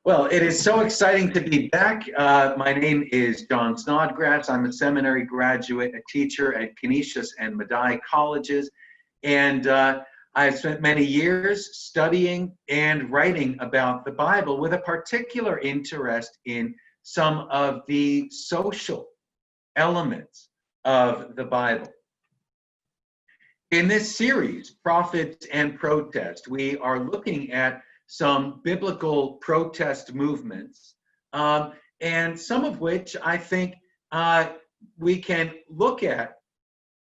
Well, it is so exciting to be back. My name is John Snodgrass. I'm a seminary graduate, a teacher at Canisius and Medaille colleges, and I've spent many years studying and writing about the Bible with a particular interest in some of the social elements of the Bible. In this series, Prophets and Protest, we are looking at some biblical protest movements, and some of which I think we can look at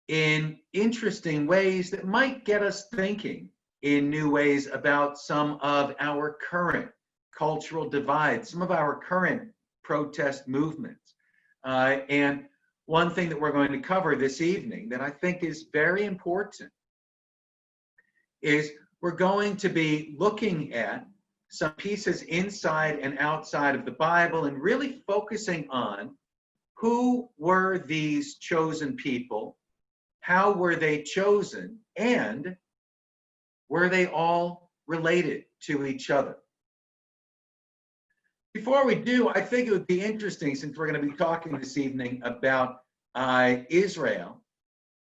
in interesting ways that might get us thinking in new ways about some of our current cultural divides, some of our current protest movements. And one thing that we're going to cover this evening that I think is very important is we're going to be looking at some pieces inside and outside of the Bible and really focusing on who were these chosen people, how were they chosen, and were they all related to each other? Before we do, I think it would be interesting, since we're going to be talking this evening about Israel,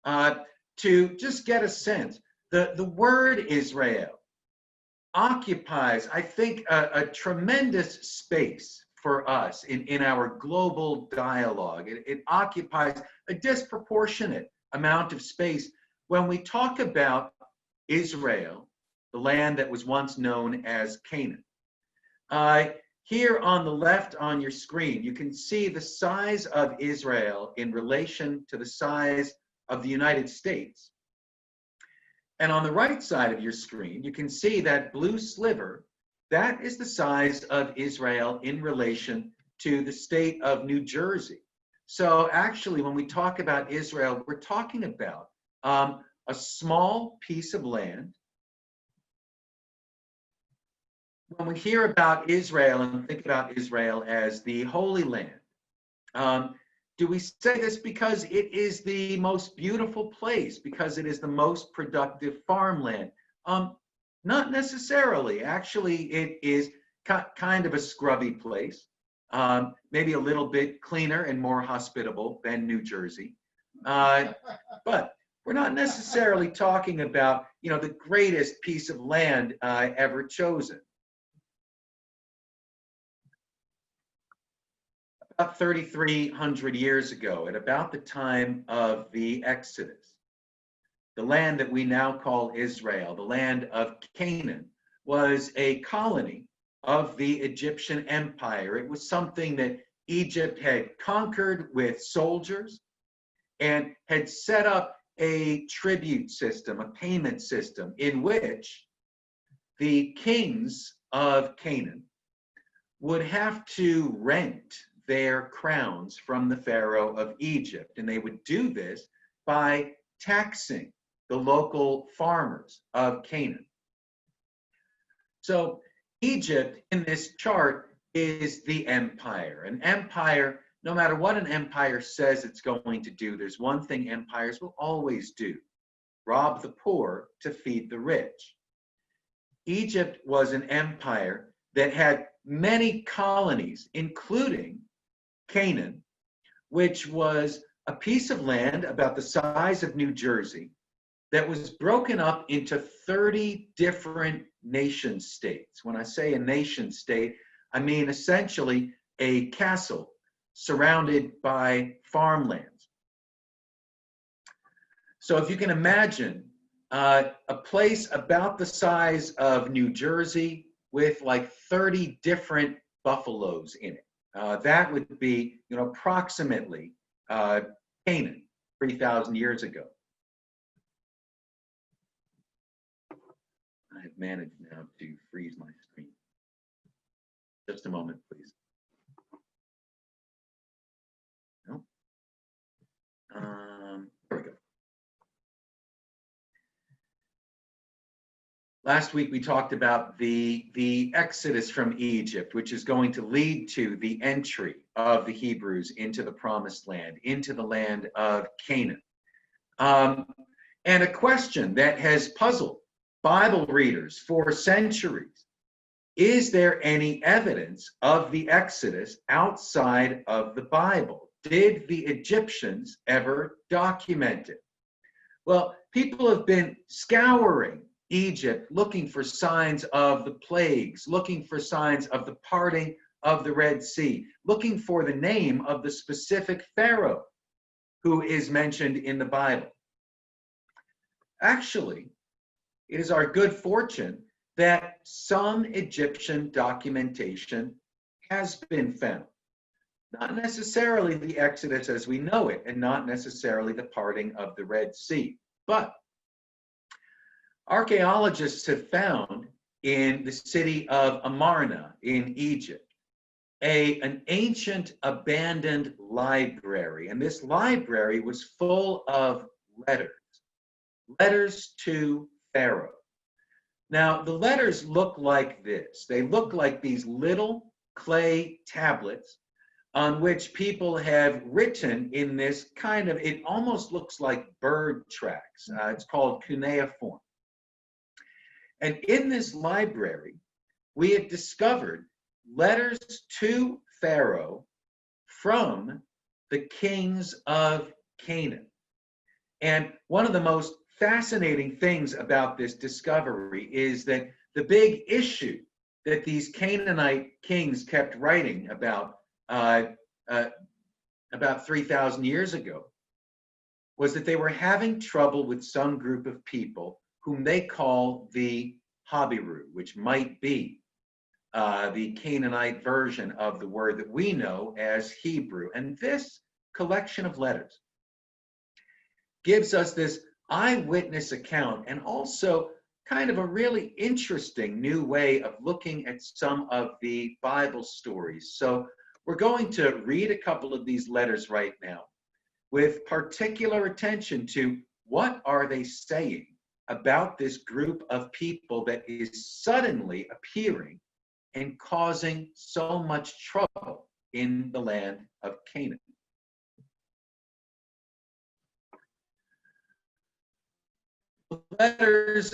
to just get a sense. The word Israel occupies, I think, a tremendous space for us in our global dialogue. It occupies a disproportionate amount of space when we talk about Israel, the land that was once known as Canaan. Here on the left on your screen, you can see the size of Israel in relation to the size of the United States. And on the right side of your screen, you can see that blue sliver. That is the size of Israel in relation to the state of New Jersey. So actually, when we talk about Israel, we're talking about a small piece of land. When we hear about Israel and think about Israel as the Holy Land, do we say this because it is the most beautiful place, because it is the most productive farmland? Not necessarily. Actually, it is kind of a scrubby place, maybe a little bit cleaner and more hospitable than New Jersey. But we're not necessarily talking about, the greatest piece of land ever chosen. About 3,300 years ago, at about the time of the Exodus, the land that we now call Israel, the land of Canaan, was a colony of the Egyptian Empire. It was something that Egypt had conquered with soldiers and had set up a tribute system, a payment system, in which the kings of Canaan would have to rent their crowns from the Pharaoh of Egypt. And they would do this by taxing the local farmers of Canaan. So Egypt in this chart is the empire. An empire, no matter what an empire says it's going to do, there's one thing empires will always do: rob the poor to feed the rich. Egypt was an empire that had many colonies, including Canaan, which was a piece of land about the size of New Jersey that was broken up into 30 different nation states. When I say a nation state, I mean essentially a castle surrounded by farmlands. So if you can imagine a place about the size of New Jersey with like 30 different buffaloes in it. That would be, approximately Canaan 3,000 years ago. I have managed now to freeze my screen. Just a moment, please. No. There we go. Last week we talked about the exodus from Egypt, which is going to lead to the entry of the Hebrews into the promised land, into the land of Canaan. And a question that has puzzled Bible readers for centuries Is there any evidence of the Exodus outside of the Bible? Did the Egyptians ever document it? Well, people have been scouring Egypt looking for signs of the plagues, looking for signs of the parting of the Red Sea, looking for the name of the specific Pharaoh who is mentioned in the Bible. Actually, it is our good fortune that some Egyptian documentation has been found. Not necessarily the Exodus as we know it, and not necessarily the parting of the Red Sea. But archaeologists have found in the city of Amarna in Egypt an ancient abandoned library. And this library was full of letters to Pharaoh. Now, the letters look like this. They look like these little clay tablets on which people have written in this kind of, it almost looks like bird tracks. It's called cuneiform. And in this library, we have discovered letters to Pharaoh from the kings of Canaan. And one of the most fascinating things about this discovery is that the big issue that these Canaanite kings kept writing about 3,000 years ago was that they were having trouble with some group of people whom they call the Habiru, which might be the Canaanite version of the word that we know as Hebrew. And this collection of letters gives us this eyewitness account and also kind of a really interesting new way of looking at some of the Bible stories. So we're going to read a couple of these letters right now with particular attention to what are they saying about this group of people that is suddenly appearing and causing so much trouble in the land of Canaan. Letters,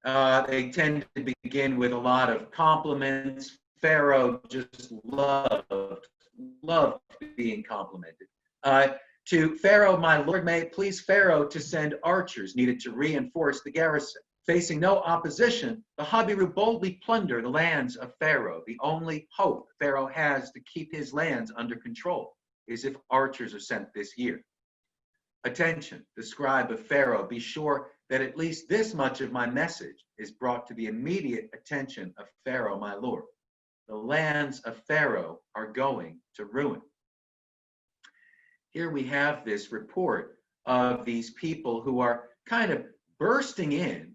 they tend to begin with a lot of compliments. Pharaoh just loved being complimented. To Pharaoh, my lord, may it please Pharaoh to send archers needed to reinforce the garrison. Facing no opposition, the Habiru boldly plunder the lands of Pharaoh. The only hope Pharaoh has to keep his lands under control is if archers are sent this year. Attention, the scribe of Pharaoh, be sure that at least this much of my message is brought to the immediate attention of Pharaoh, my lord. The lands of Pharaoh are going to ruin. Here we have this report of these people who are kind of bursting in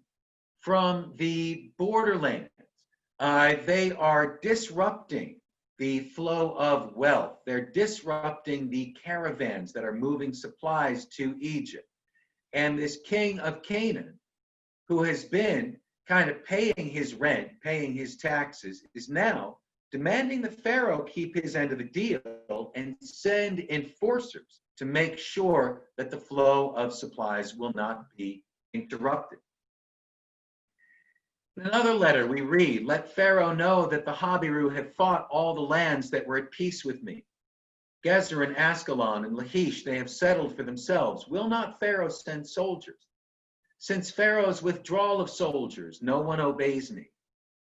from the borderlands. They are disrupting the flow of wealth. They're disrupting the caravans that are moving supplies to Egypt. And this king of Canaan, who has been kind of paying his rent, paying his taxes, is now demanding that Pharaoh keep his end of the deal and send enforcers to make sure that the flow of supplies will not be interrupted. In another letter we read, let Pharaoh know that the Habiru have fought all the lands that were at peace with me. Gezer and Ascalon and Lachish they have settled for themselves. Will not Pharaoh send soldiers? Since Pharaoh's withdrawal of soldiers, no one obeys me.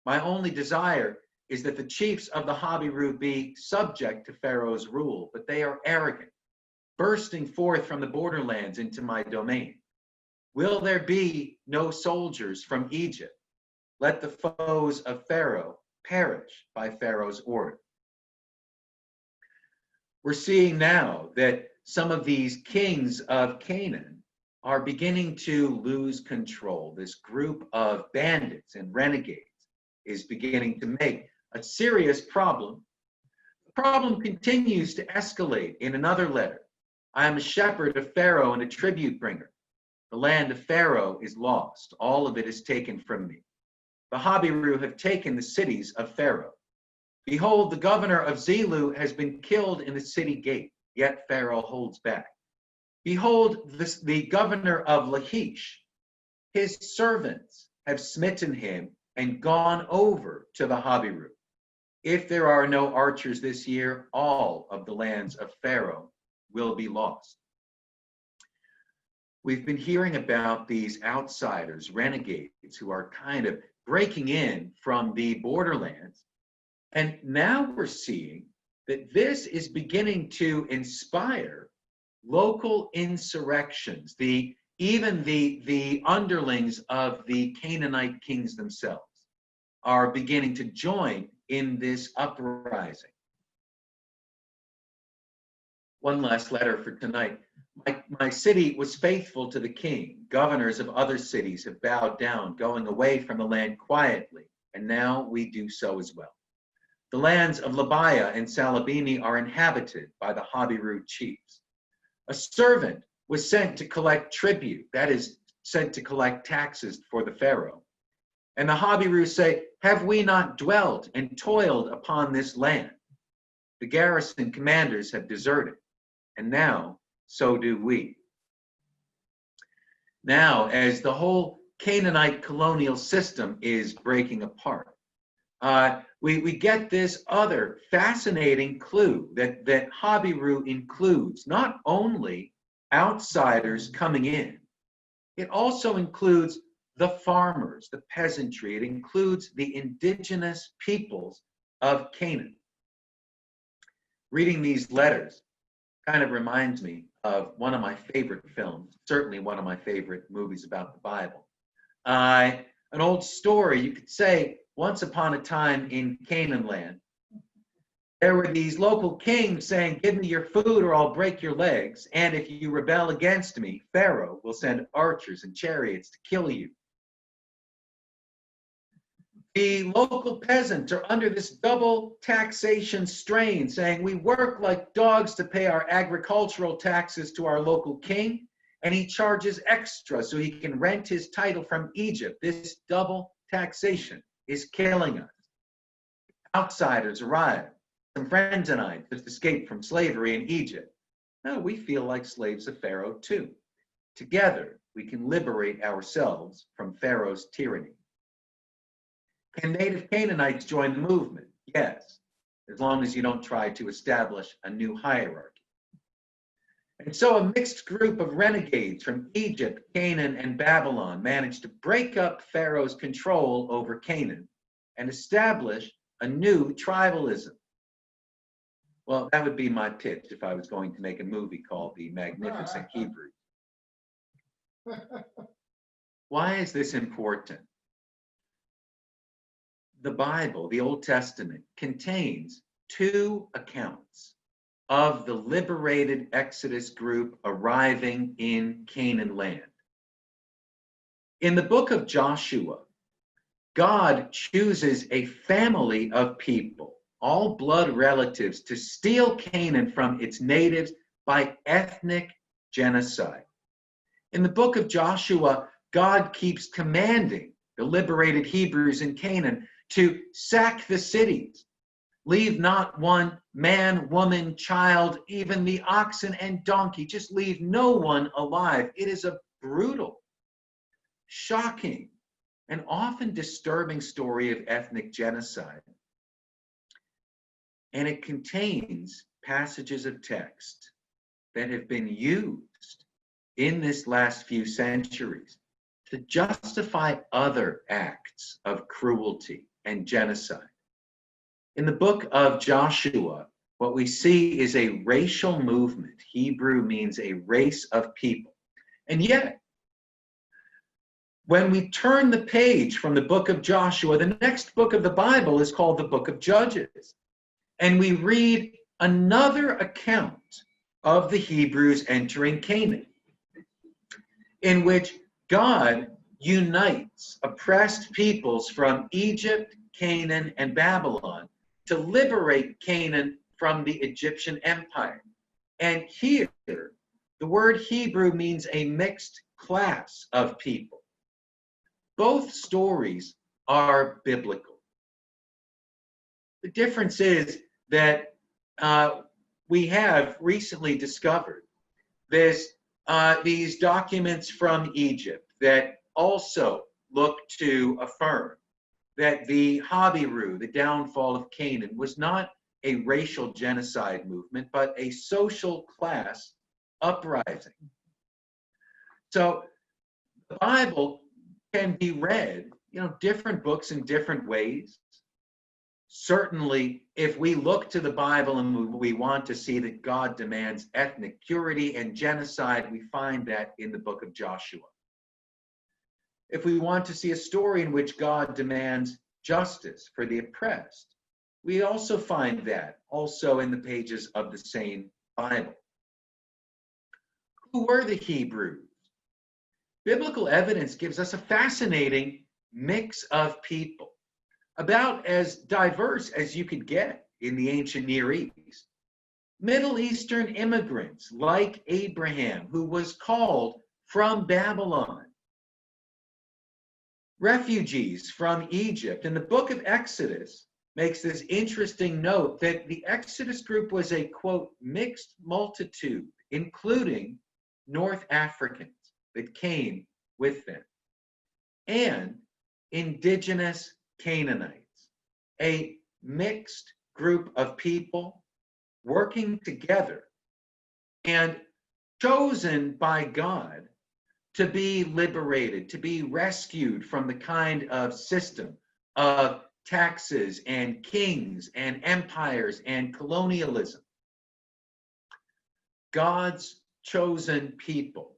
My only desire is that the chiefs of the Habiru be subject to Pharaoh's rule, but they are arrogant, bursting forth from the borderlands into my domain. Will there be no soldiers from Egypt? Let the foes of Pharaoh perish by Pharaoh's order. We're seeing now that some of these kings of Canaan are beginning to lose control. This group of bandits and renegades is beginning to make a serious problem. The problem continues to escalate in another letter. I am a shepherd of Pharaoh and a tribute bringer. The land of Pharaoh is lost. All of it is taken from me. The Habiru have taken the cities of Pharaoh. Behold, the governor of Zelu has been killed in the city gate, yet Pharaoh holds back. Behold, the governor of Lachish, his servants have smitten him and gone over to the Habiru. If there are no archers this year, all of the lands of Pharaoh will be lost. We've been hearing about these outsiders, renegades, who are kind of breaking in from the borderlands. And now we're seeing that this is beginning to inspire local insurrections, even the underlings of the Canaanite kings themselves are beginning to join in this uprising. One last letter for tonight. My city was faithful to the king. Governors of other cities have bowed down, going away from the land quietly, and now we do so as well. The lands of Labiah and Salabini are inhabited by the Habiru chiefs. A servant was sent to collect tribute, that is, sent to collect taxes for the Pharaoh. And the Habiru say, have we not dwelt and toiled upon this land? The garrison commanders have deserted, and now so do we. Now, as the whole Canaanite colonial system is breaking apart, we get this other fascinating clue that Habiru includes not only outsiders coming in, it also includes the farmers, the peasantry. It includes the indigenous peoples of Canaan. Reading these letters kind of reminds me of one of my favorite films, certainly one of my favorite movies about the Bible. An old story, you could say, once upon a time in Canaan land, there were these local kings saying, give me your food or I'll break your legs. And if you rebel against me, Pharaoh will send archers and chariots to kill you. The local peasants are under this double taxation strain, saying we work like dogs to pay our agricultural taxes to our local king, and he charges extra so he can rent his title from Egypt. This double taxation is killing us. Outsiders arrive. Some friends and I just escaped from slavery in Egypt. Now we feel like slaves of Pharaoh too. Together, we can liberate ourselves from Pharaoh's tyranny. Can native Canaanites join the movement? Yes, as long as you don't try to establish a new hierarchy. And so a mixed group of renegades from Egypt, Canaan, and Babylon managed to break up Pharaoh's control over Canaan and establish a new tribalism. Well, that would be my pitch if I was going to make a movie called The Magnificent Hebrews. Why is this important? The Bible, the Old Testament, contains two accounts of the liberated Exodus group arriving in Canaan land. In the book of Joshua, God chooses a family of people, all blood relatives, to steal Canaan from its natives by ethnic genocide. In the book of Joshua, God keeps commanding the liberated Hebrews in Canaan to sack the cities, leave not one man, woman, child, even the oxen and donkey, just leave no one alive. It is a brutal, shocking, and often disturbing story of ethnic genocide. And it contains passages of text that have been used in this last few centuries to justify other acts of cruelty and genocide. In the book of Joshua, what we see is a racial movement. Hebrew means a race of people. And yet, when we turn the page from the book of Joshua, the next book of the Bible is called the book of Judges. And we read another account of the Hebrews entering Canaan, in which God unites oppressed peoples from Egypt, Canaan, and Babylon to liberate Canaan from the Egyptian Empire. And here, the word Hebrew means a mixed class of people. Both stories are biblical. The difference is that we have recently discovered these documents from Egypt that also look to affirm that the Habiru, the downfall of Canaan, was not a racial genocide movement, but a social class uprising. So the Bible can be read, different books in different ways. Certainly, if we look to the Bible and we want to see that God demands ethnic purity and genocide, we find that in the book of Joshua. If we want to see a story in which God demands justice for the oppressed, we also find that also in the pages of the same Bible. Who were the Hebrews? Biblical evidence gives us a fascinating mix of people, about as diverse as you could get in the ancient Near East. Middle Eastern immigrants like Abraham, who was called from Babylon. Refugees from Egypt. And the book of Exodus makes this interesting note that the Exodus group was a, quote, mixed multitude, including North Africans that came with them, and indigenous Canaanites, a mixed group of people working together and chosen by God to be liberated, to be rescued from the kind of system of taxes and kings and empires and colonialism. God's chosen people.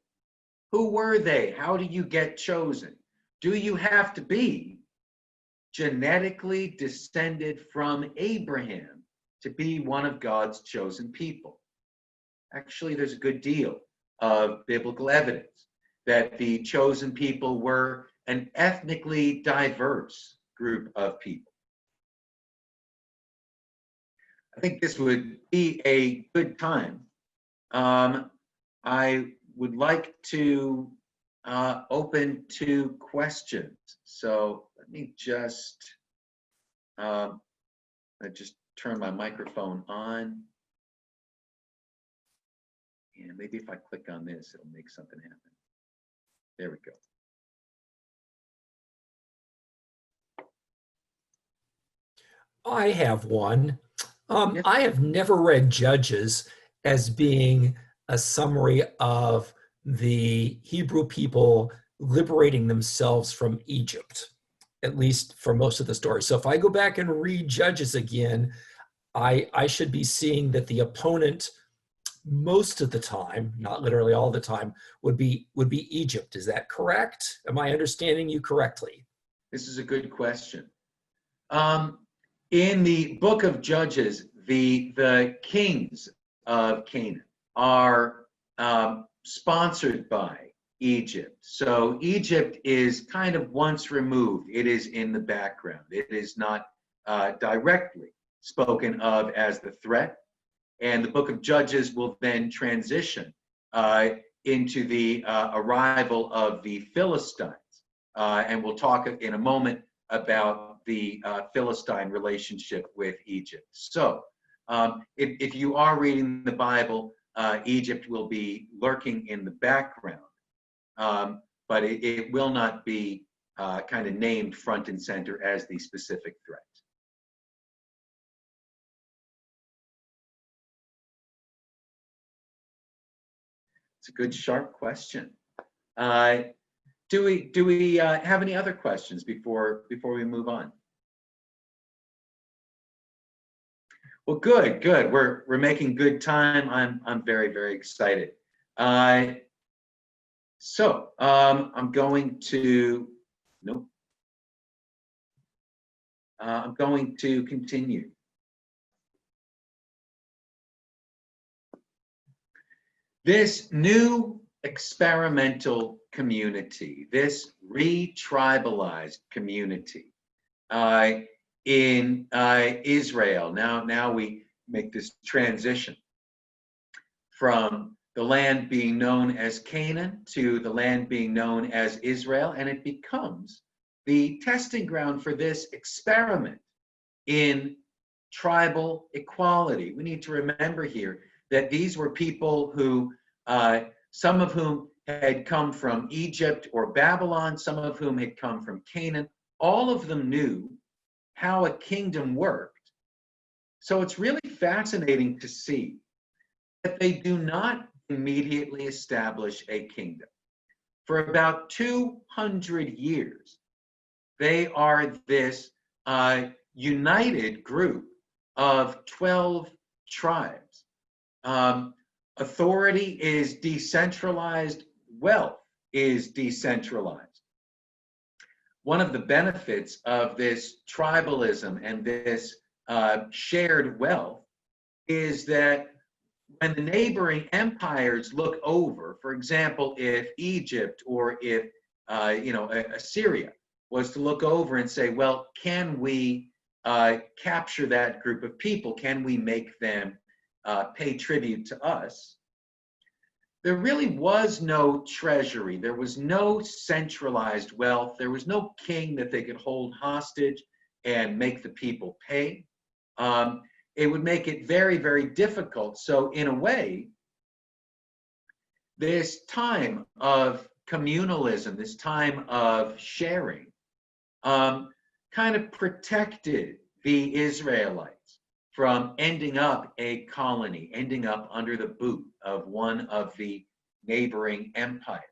Who were they? How do you get chosen? Do you have to be genetically descended from Abraham to be one of God's chosen people? Actually, there's a good deal of biblical evidence that the chosen people were an ethnically diverse group of people. I think this would be a good time. I would like to open to questions. So let me just turn my microphone on. And maybe if I click on this, it'll make something happen. There we go. I have one. Yes. I have never read Judges as being a summary of the Hebrew people liberating themselves from Egypt, at least for most of the story. So if I go back and read Judges again, I should be seeing that the opponent most of the time, not literally all the time, would be Egypt. Is that correct? Am I understanding you correctly? This is a good question. In the book of Judges, the kings of Canaan are sponsored by Egypt. So Egypt is kind of once removed. It is in the background. It is not directly spoken of as the threat. And the book of Judges will then transition into the arrival of the Philistines. And we'll talk in a moment about the Philistine relationship with Egypt. So if you are reading the Bible, Egypt will be lurking in the background, but it will not be kind of named front and center as the specific threat. It's a good, sharp question. Do we have any other questions before we move on? Well, good. We're making good time. I'm very, very excited. So I'm going to continue. This new experimental community, this re-tribalized community in Israel. Now we make this transition from the land being known as Canaan to the land being known as Israel, and it becomes the testing ground for this experiment in tribal equality. We need to remember here that these were people who, some of whom had come from Egypt or Babylon, some of whom had come from Canaan, all of them knew how a kingdom worked. So it's really fascinating to see that they do not immediately establish a kingdom. For about 200 years, they are this united group of 12 tribes. Authority is decentralized, wealth is decentralized. One of the benefits of this tribalism and this shared wealth is that when the neighboring empires look over, for example, if Egypt or if Assyria was to look over and say, well, can we capture that group of people? Can we make them pay tribute to us? There really was no treasury. There was no centralized wealth. There was no king that they could hold hostage and make the people pay. It would make it very, very difficult. So in a way, this time of communalism, this time of sharing, kind of protected the Israelites from ending up a colony, ending up under the boot of one of the neighboring empires.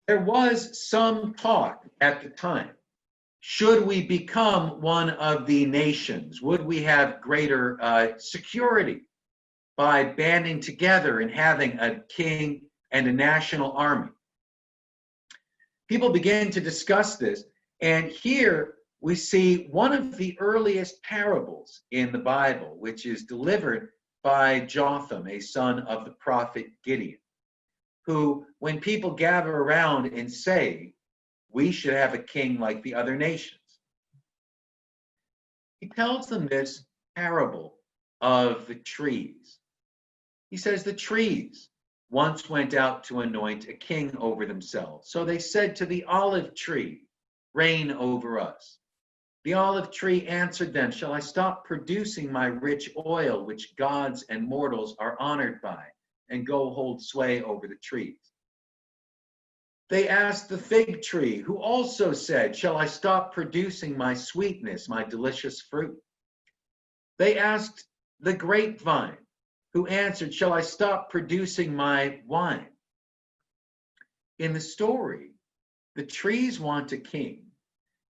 There was some talk at the time. Should we become one of the nations? Would we have greater security by banding together and having a king and a national army? People began to discuss this, and here we see one of the earliest parables in the Bible, which is delivered by Jotham, a son of the prophet Gideon, who, when people gather around and say, we should have a king like the other nations, he tells them this parable of the trees. He says, the trees once went out to anoint a king over themselves. So they said to the olive tree, reign over us. The olive tree answered them, shall I stop producing my rich oil, which gods and mortals are honored by, and go hold sway over the trees? They asked the fig tree, who also said, shall I stop producing my sweetness, my delicious fruit? They asked the grapevine, who answered, shall I stop producing my wine? In the story, the trees want a king,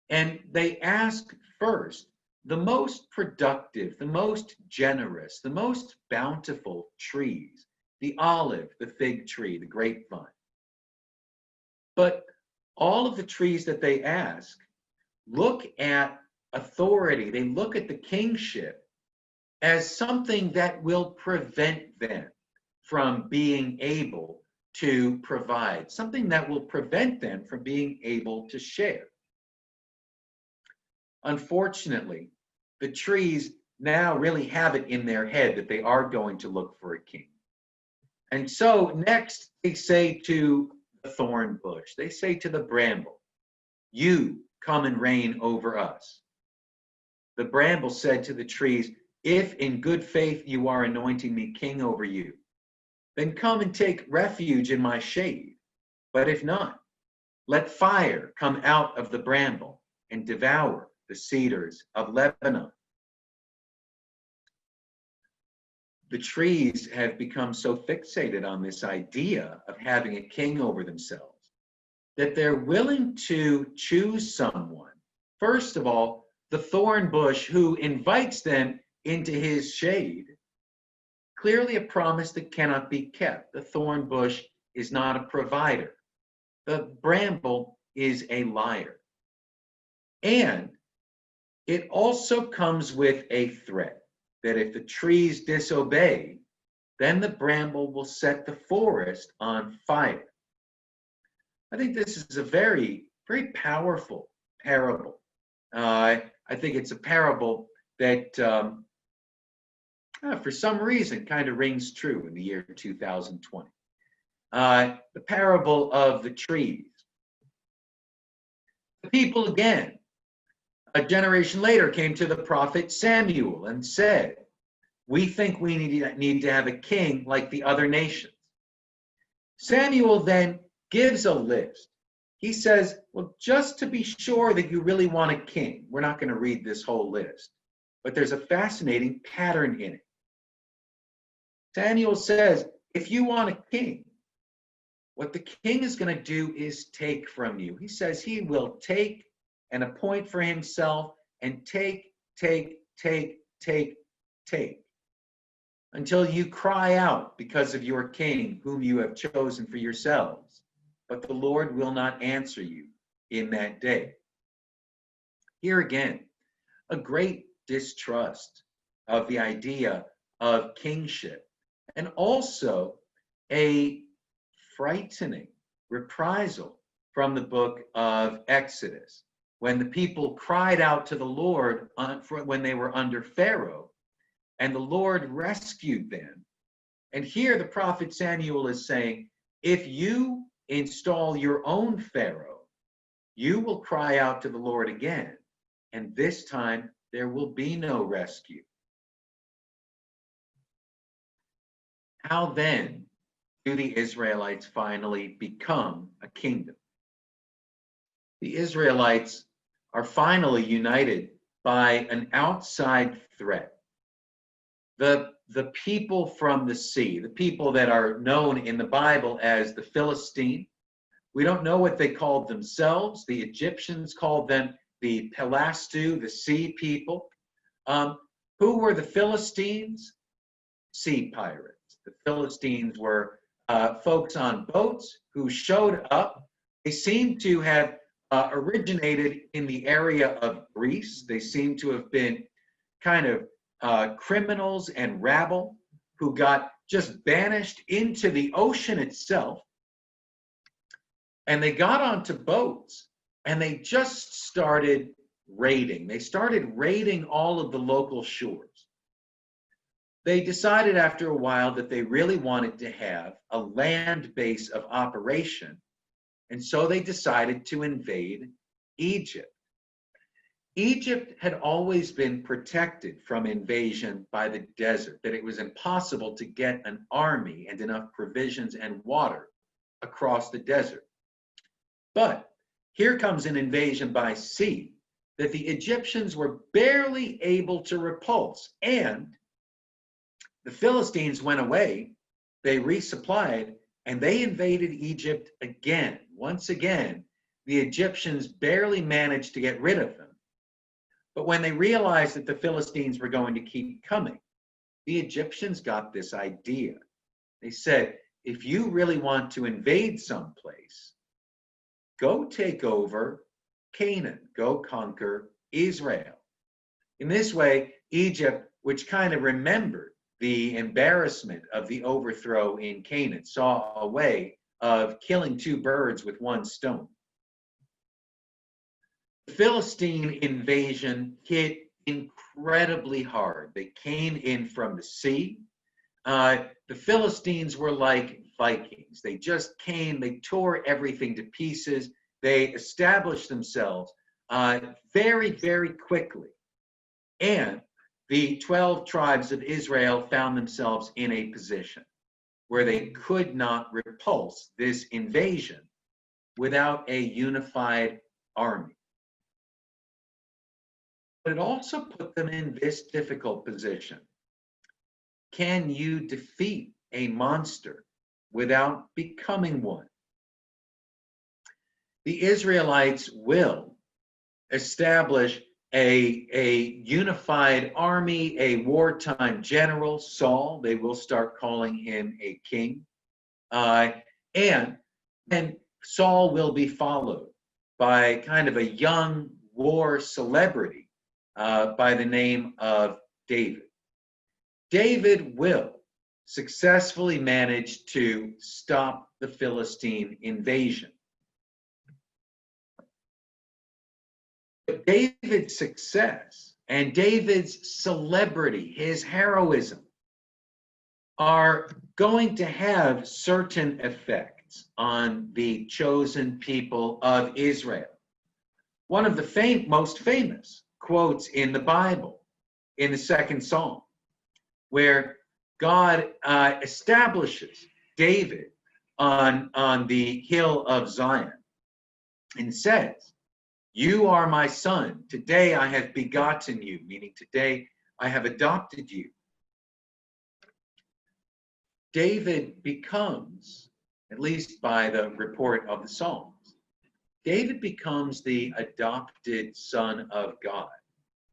and they ask first the most productive, the most generous, the most bountiful trees, the olive, the fig tree, the grapevine. But all of the trees that they ask look at authority, they look at the kingship as something that will prevent them from being able to provide, something that will prevent them from being able to share. Unfortunately, the trees now really have it in their head that they are going to look for a king. And so next they say to the thorn bush, they say to the bramble, you come and reign over us. The bramble said to the trees, if in good faith you are anointing me king over you, then come and take refuge in my shade. But if not, let fire come out of the bramble and devour the cedars of Lebanon. The trees have become so fixated on this idea of having a king over themselves that they're willing to choose someone, first of all, the thorn bush, who invites them into his shade, clearly a promise that cannot be kept. The thorn bush is not a provider. The bramble is a liar. And it also comes with a threat that if the trees disobey, then the bramble will set the forest on fire. I think this is a very, very powerful parable. I think it's a parable that for some reason kind of rings true in the year 2020. The parable of the trees. The people again, a generation later, came to the prophet Samuel and said, we think we need to have a king like the other nations. Samuel then gives a list he says, well, just to be sure that you really want a king, we're not going to read this whole list, but there's a fascinating pattern in it. Samuel says, if you want a king, what the king is going to do is take from you. He says he will take and appoint for himself and take, until you cry out because of your king, whom you have chosen for yourselves. But the Lord will not answer you in that day. Here again, a great distrust of the idea of kingship, and also a frightening reprisal from the book of Exodus, when the people cried out to the Lord when they were under Pharaoh, and the Lord rescued them. And here the prophet Samuel is saying, if you install your own Pharaoh, you will cry out to the Lord again, and this time there will be no rescue. How then do the Israelites finally become a kingdom? The Israelites are finally united by an outside threat. The people from the sea, the people that are known in the Bible as the Philistine. We don't know what they called themselves. The Egyptians called them the Pelastu, the sea people. Who were the Philistines? Sea pirates. The Philistines were folks on boats who showed up. They seem to have originated in the area of Greece. They seem to have been kind of criminals and rabble who got just banished into the ocean itself. And they got onto boats and they just started raiding. They started raiding all of the local shores. They decided after a while that they really wanted to have a land base of operation. And so they decided to invade Egypt. Egypt had always been protected from invasion by the desert, that it was impossible to get an army and enough provisions and water across the desert. But here comes an invasion by sea that the Egyptians were barely able to repulse. And the Philistines went away, they resupplied, and they invaded Egypt again. Once again, the Egyptians barely managed to get rid of them. But when they realized that the Philistines were going to keep coming, the Egyptians got this idea. They said, if you really want to invade someplace, go take over Canaan, go conquer Israel. In this way, Egypt, which kind of remembered the embarrassment of the overthrow in Canaan, saw a way of killing two birds with one stone. The Philistine invasion hit incredibly hard. They came in from the sea. The Philistines were like Vikings. They just came, they tore everything to pieces. They established themselves very, very quickly. And the 12 tribes of Israel found themselves in a position where they could not repulse this invasion without a unified army. But it also put them in this difficult position. Can you defeat a monster without becoming one? The Israelites will establish a unified army, a wartime general, Saul. They will start calling him a king. And Saul will be followed by kind of a young war celebrity by the name of David. David will successfully manage to stop the Philistine invasion. But David's success and David's celebrity, his heroism, are going to have certain effects on the chosen people of Israel. One of the most famous quotes in the Bible, in the second Psalm, where God establishes David on the hill of Zion. and says, "You are my son. Today I have begotten you," meaning today I have adopted you. David becomes, at least by the report of the Psalms, David becomes the adopted son of God.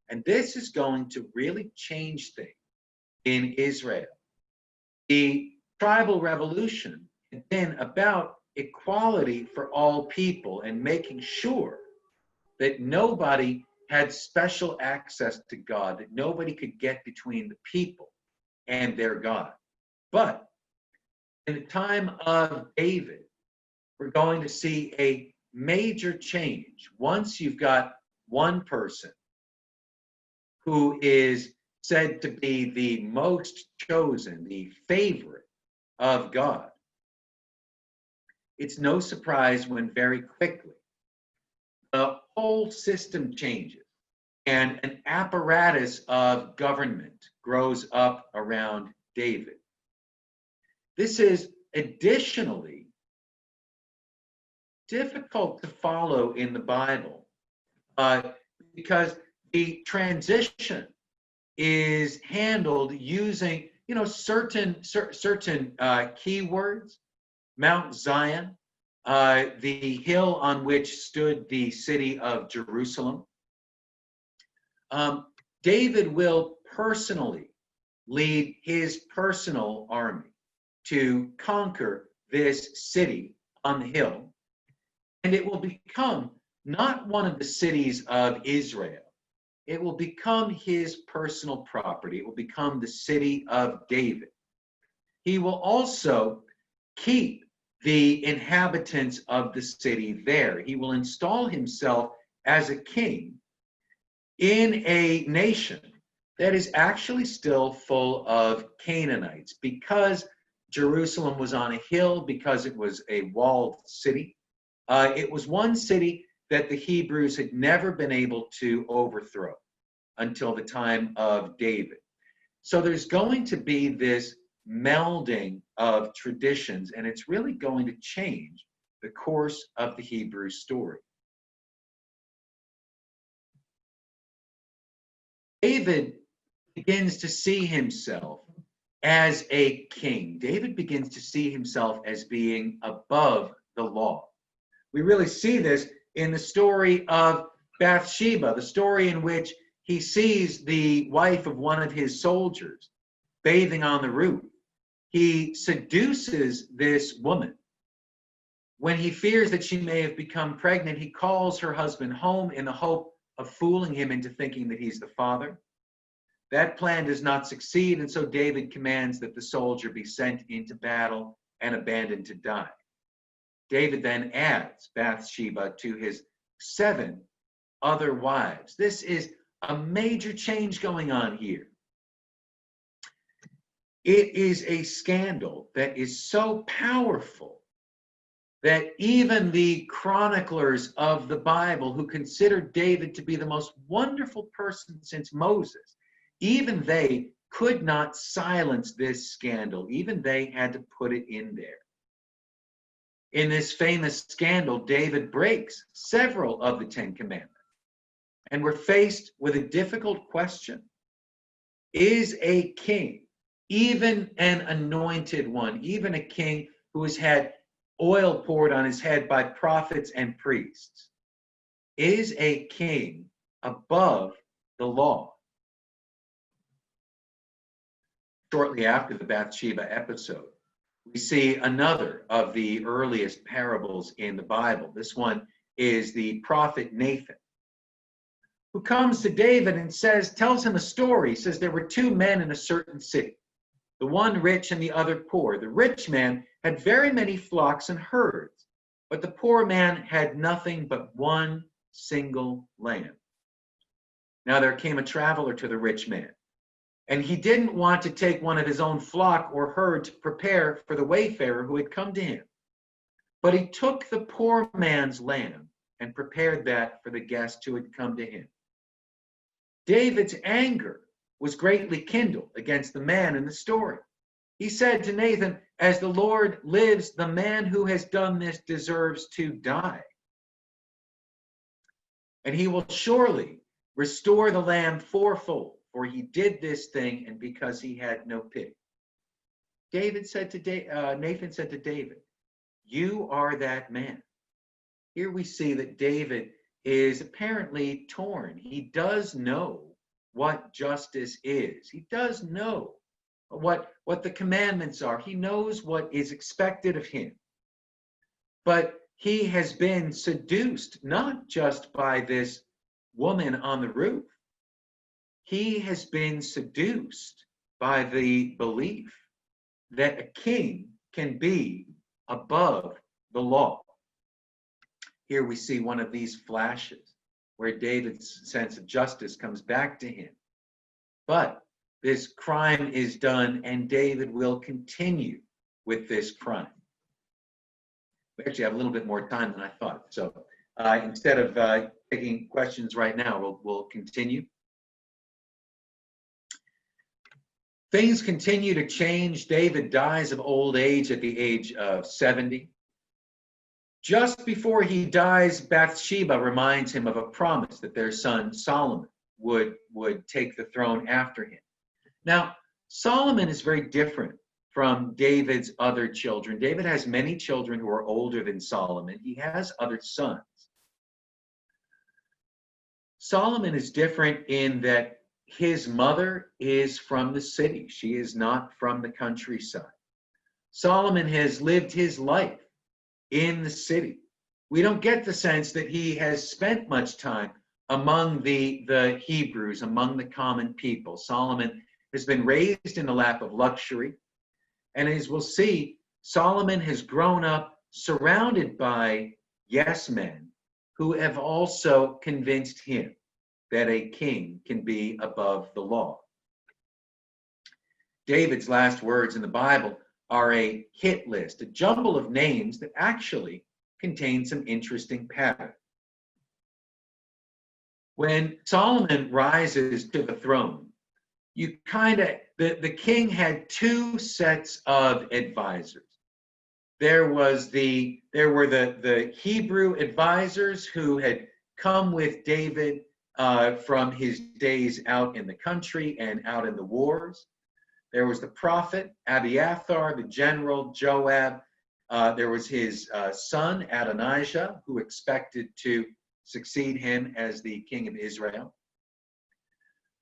And this is going to really change things in Israel. The tribal revolution had been about equality for all people and making sure that nobody had special access to God, that nobody could get between the people and their God. But in the time of David, we're going to see a major change. Once you've got one person who is said to be the most chosen, the favorite of God, it's no surprise when very quickly the whole system changes and an apparatus of government grows up around David. This is additionally difficult to follow in the Bible because the transition is handled using, certain keywords. Mount Zion, the hill on which stood the city of Jerusalem. David will personally lead his personal army to conquer this city on the hill, and it will become not one of the cities of Israel. It will become his personal property. It will become the city of David. He will also keep the inhabitants of the city there. He will install himself as a king in a nation that is actually still full of Canaanites, because Jerusalem was on a hill, because it was a walled city. It was one city that the Hebrews had never been able to overthrow until the time of David. So there's going to be this melding of traditions, and it's really going to change the course of the Hebrew story. David begins to see himself as a king. David begins to see himself as being above the law. We really see this in the story of Bathsheba, the story in which he sees the wife of one of his soldiers bathing on the roof. He seduces this woman. When he fears that she may have become pregnant, he calls her husband home in the hope of fooling him into thinking that he's the father. That plan does not succeed, and so David commands that the soldier be sent into battle and abandoned to die. David then adds Bathsheba to his 7 other wives. This is a major change going on here. It is a scandal that is so powerful that even the chroniclers of the Bible, who considered David to be the most wonderful person since Moses, even they could not silence this scandal. Even they had to put it in there. In this famous scandal, David breaks several of the 10 Commandments. And we're faced with a difficult question. Is a king, even an anointed one, even a king who has had oil poured on his head by prophets and priests, is a king above the law? Shortly after the Bathsheba episode, we see another of the earliest parables in the Bible. This one is the prophet Nathan, who comes to David and tells him a story. He says there were 2 men in a certain city, the one rich and the other poor. The rich man had very many flocks and herds, but the poor man had nothing but one single lamb. Now there came a traveler to the rich man, and he didn't want to take one of his own flock or herd to prepare for the wayfarer who had come to him. But he took the poor man's lamb and prepared that for the guest who had come to him. David's anger was greatly kindled against the man in the story. He said to Nathan, "As the Lord lives, the man who has done this deserves to die. and he will surely restore the lamb fourfold, for he did this thing and because he had no pity. Nathan said to David, you are that man. Here we see that David is apparently torn. He does know what justice is. He does know what the commandments are. He knows what is expected of him. But he has been seduced not just by this woman on the roof. He has been seduced by the belief that a king can be above the law. Here we see one of these flashes where David's sense of justice comes back to him. But this crime is done, and David will continue with this crime. We actually have a little bit more time than I thought. So instead of taking questions right now, we'll continue. Things continue to change. David dies of old age at the age of 70. Just before he dies, Bathsheba reminds him of a promise that their son Solomon would take the throne after him. Now, Solomon is very different from David's other children. David has many children who are older than Solomon. He has other sons. Solomon is different in that his mother is from the city. She is not from the countryside. Solomon has lived his life in the city. We don't get the sense that he has spent much time among the Hebrews, among the common people. Solomon has been raised in the lap of luxury. And as we'll see, Solomon has grown up surrounded by yes men who have also convinced him that a king can be above the law. David's last words in the Bible are a hit list, a jumble of names that actually contain some interesting patterns. When Solomon rises to the throne, the king had two sets of advisors. There were the Hebrew advisors who had come with David from his days out in the country and out in the wars. There was the prophet Abiathar, the general Joab. There was his son Adonijah, who expected to succeed him as the king of Israel.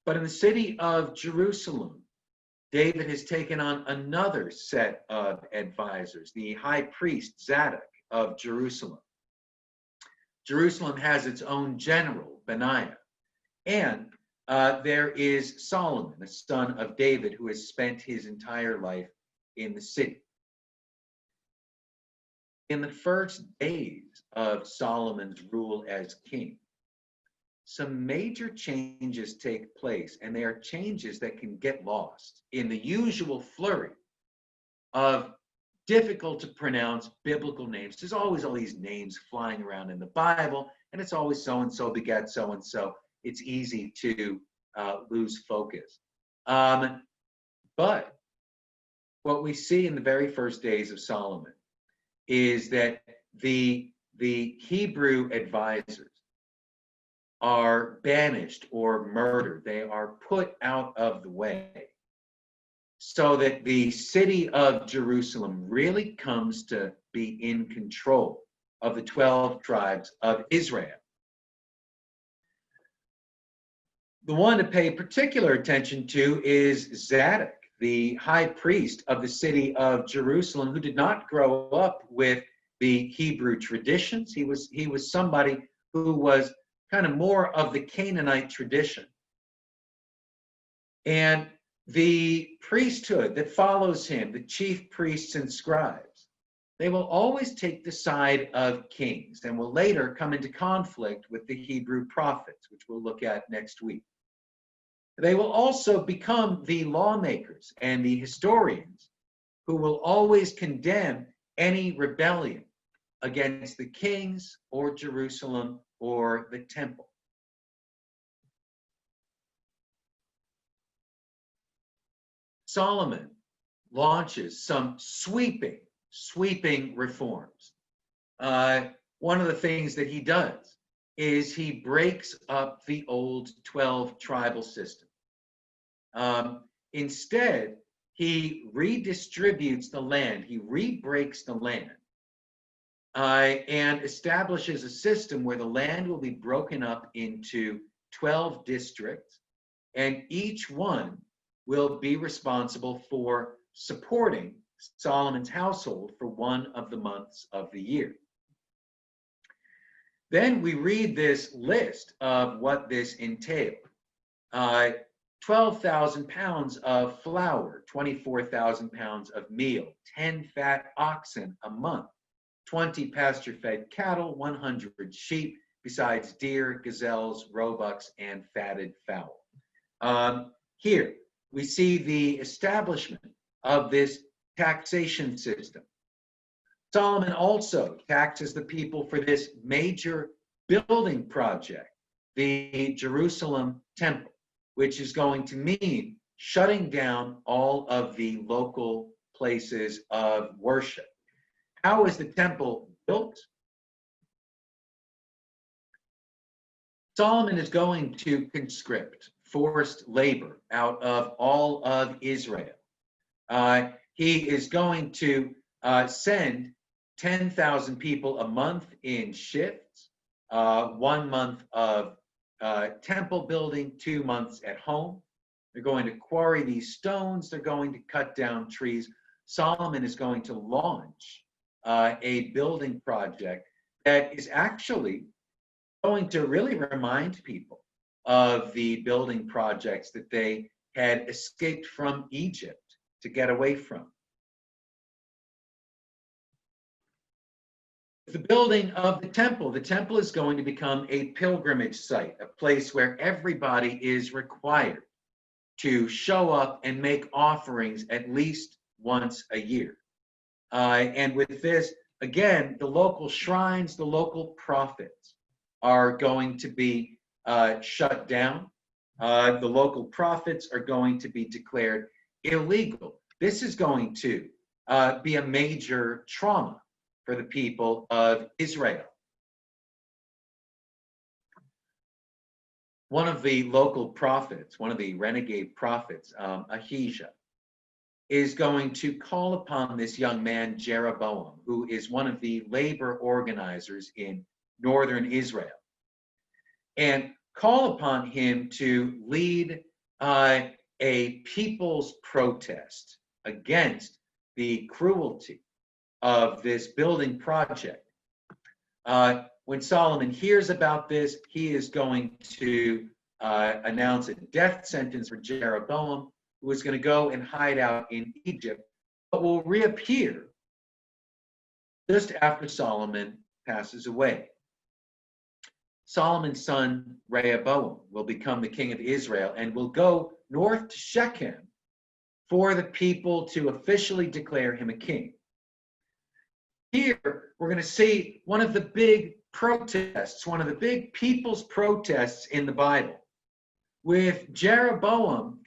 But in the city of Jerusalem, David has taken on another set of advisors, the high priest Zadok of Jerusalem. Jerusalem has its own general, Benaiah. And there is Solomon, the son of David, who has spent his entire life in the city. In the first days of Solomon's rule as king, some major changes take place, and they are changes that can get lost in the usual flurry of difficult to pronounce biblical names. There's always all these names flying around in the Bible, and it's always so-and-so begat so-and-so. It's easy to lose focus. But what we see in the very first days of Solomon is that the Hebrew advisors are banished or murdered. They are put out of the way so that the city of Jerusalem really comes to be in control of the 12 tribes of Israel. The one to pay particular attention to is Zadok, the high priest of the city of Jerusalem, who did not grow up with the Hebrew traditions. He was somebody who was kind of more of the Canaanite tradition. And the priesthood that follows him, the chief priests and scribes, they will always take the side of kings and will later come into conflict with the Hebrew prophets, which we'll look at next week. They will also become the lawmakers and the historians who will always condemn any rebellion against the kings or Jerusalem or the temple. Solomon launches some sweeping reforms. One of the things that he does is he breaks up the old 12 tribal system. Instead, he redistributes the land, he re-breaks the land, and establishes a system where the land will be broken up into 12 districts, and each one will be responsible for supporting Solomon's household for one of the months of the year. Then we read this list of what this entailed. 12,000 pounds of flour, 24,000 pounds of meal, 10 fat oxen a month, 20 pasture-fed cattle, 100 sheep, besides deer, gazelles, roebucks, and fatted fowl. Here, we see the establishment of this taxation system. Solomon also taxes the people for this major building project, the Jerusalem temple, which is going to mean shutting down all of the local places of worship. How is the temple built? Solomon is going to conscript forced labor out of all of Israel. He is going to send 10,000 people a month in shifts, 1 month of temple building, 2 months at home. They're going to quarry these stones. They're going to cut down trees. Solomon is going to launch a building project that is actually going to really remind people of the building projects that they had escaped from Egypt to get away from. The building of the temple is going to become a pilgrimage site, a place where everybody is required to show up and make offerings at least once a year. And with this, again, the local shrines, the local prophets are going to be shut down. The local prophets are going to be declared illegal. This is going to be a major trauma for the people of Israel. One of the local prophets, one of the renegade prophets, Ahijah, is going to call upon this young man, Jeroboam, who is one of the labor organizers in northern Israel, and call upon him to lead a people's protest against the cruelty of this building project. When Solomon hears about this, he is going to announce a death sentence for Jeroboam, who is going to go and hide out in Egypt, but will reappear just after Solomon passes away. Solomon's son Rehoboam will become the king of Israel and will go north to Shechem for the people to officially declare him a king. Here, we're going to see one of the big protests, one of the big people's protests in the Bible, with Rehoboam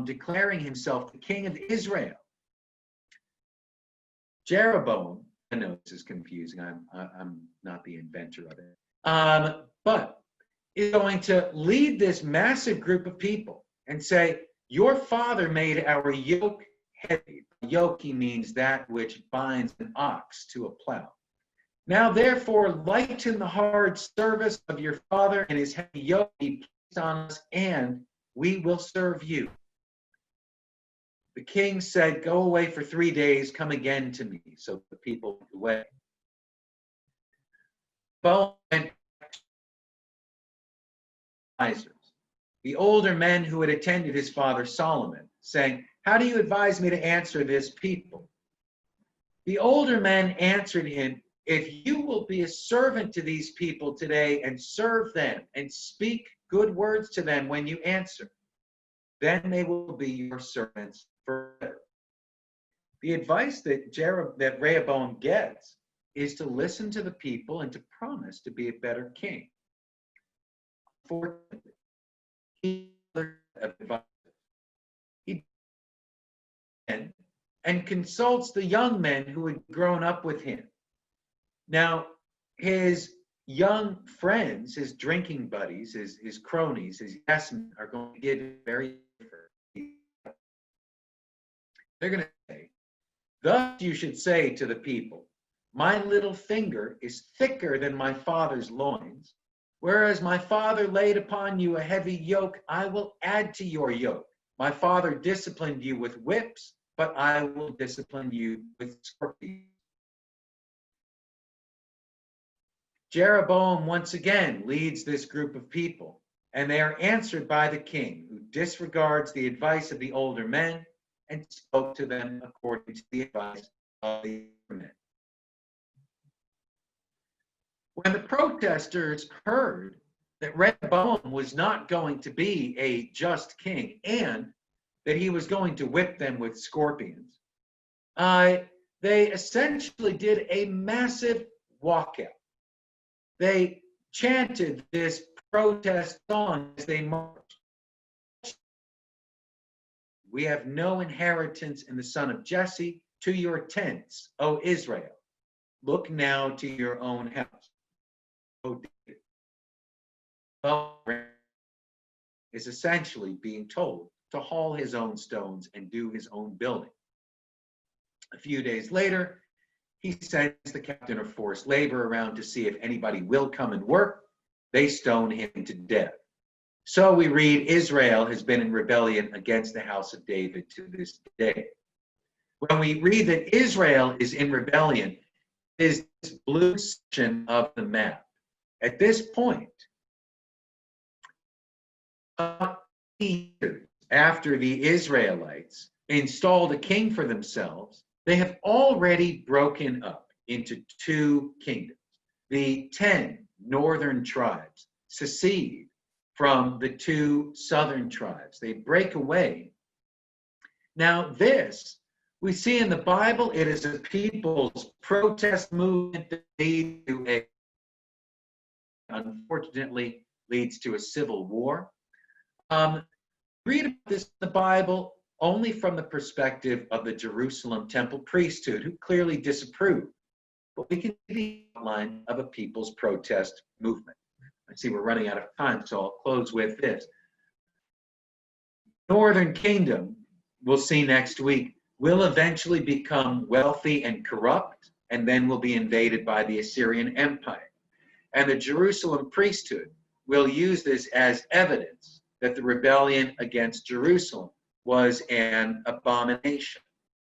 declaring himself the king of Israel. Jeroboam, I know this is confusing, I'm not the inventor of it, but is going to lead this massive group of people and say, your father made our yoke heavy. Yoke means that which binds an ox to a plow. Now, therefore, lighten the hard service of your father, and his heavy yoke be placed on us, and we will serve you. The king said, go away for 3 days, come again to me. So the people went away. Boaz went advisors, the older men who had attended his father Solomon, saying, how do you advise me to answer this people? The older men answered him, if you will be a servant to these people today and serve them and speak good words to them when you answer, then they will be your servants forever. The advice that Rehoboam gets is to listen to the people and to promise to be a better king. Unfortunately, he and consults the young men who had grown up with him. Now, his young friends, his drinking buddies, his cronies, his yes men are going to give very different. They're going to say, thus you should say to the people, my little finger is thicker than my father's loins. Whereas my father laid upon you a heavy yoke, I will add to your yoke. My father disciplined you with whips, but I will discipline you with scorpions. Jeroboam once again leads this group of people, and they are answered by the king, who disregards the advice of the older men and spoke to them according to the advice of the older men. When the protesters heard that Rehoboam was not going to be a just king and that he was going to whip them with scorpions, they essentially did a massive walkout. They chanted this protest song as they marched. We have no inheritance in the son of Jesse. To your tents, O Israel. Look now to your own house. Is essentially being told to haul his own stones and do his own building. A few days later, he sends the captain of forced labor around to see if anybody will come and work. They stone him to death. So we read Israel has been in rebellion against the house of David to this day. When we read that Israel is in rebellion, is this blue section of the map. At this point, years after the Israelites installed a king for themselves, they have already broken up into two kingdoms. The 10 northern tribes secede from the 2 southern tribes. They break away. Now this, we see in the Bible, it is a people's protest movement that leads to unfortunately leads to a civil war. Read about this in the Bible only from the perspective of the Jerusalem temple priesthood, who clearly disapproved. But we can see the outline of a people's protest movement. I see we're running out of time, so I'll close with this. Northern Kingdom, we'll see next week, will eventually become wealthy and corrupt, and then will be invaded by the Assyrian Empire. And the Jerusalem priesthood will use this as evidence that the rebellion against Jerusalem was an abomination.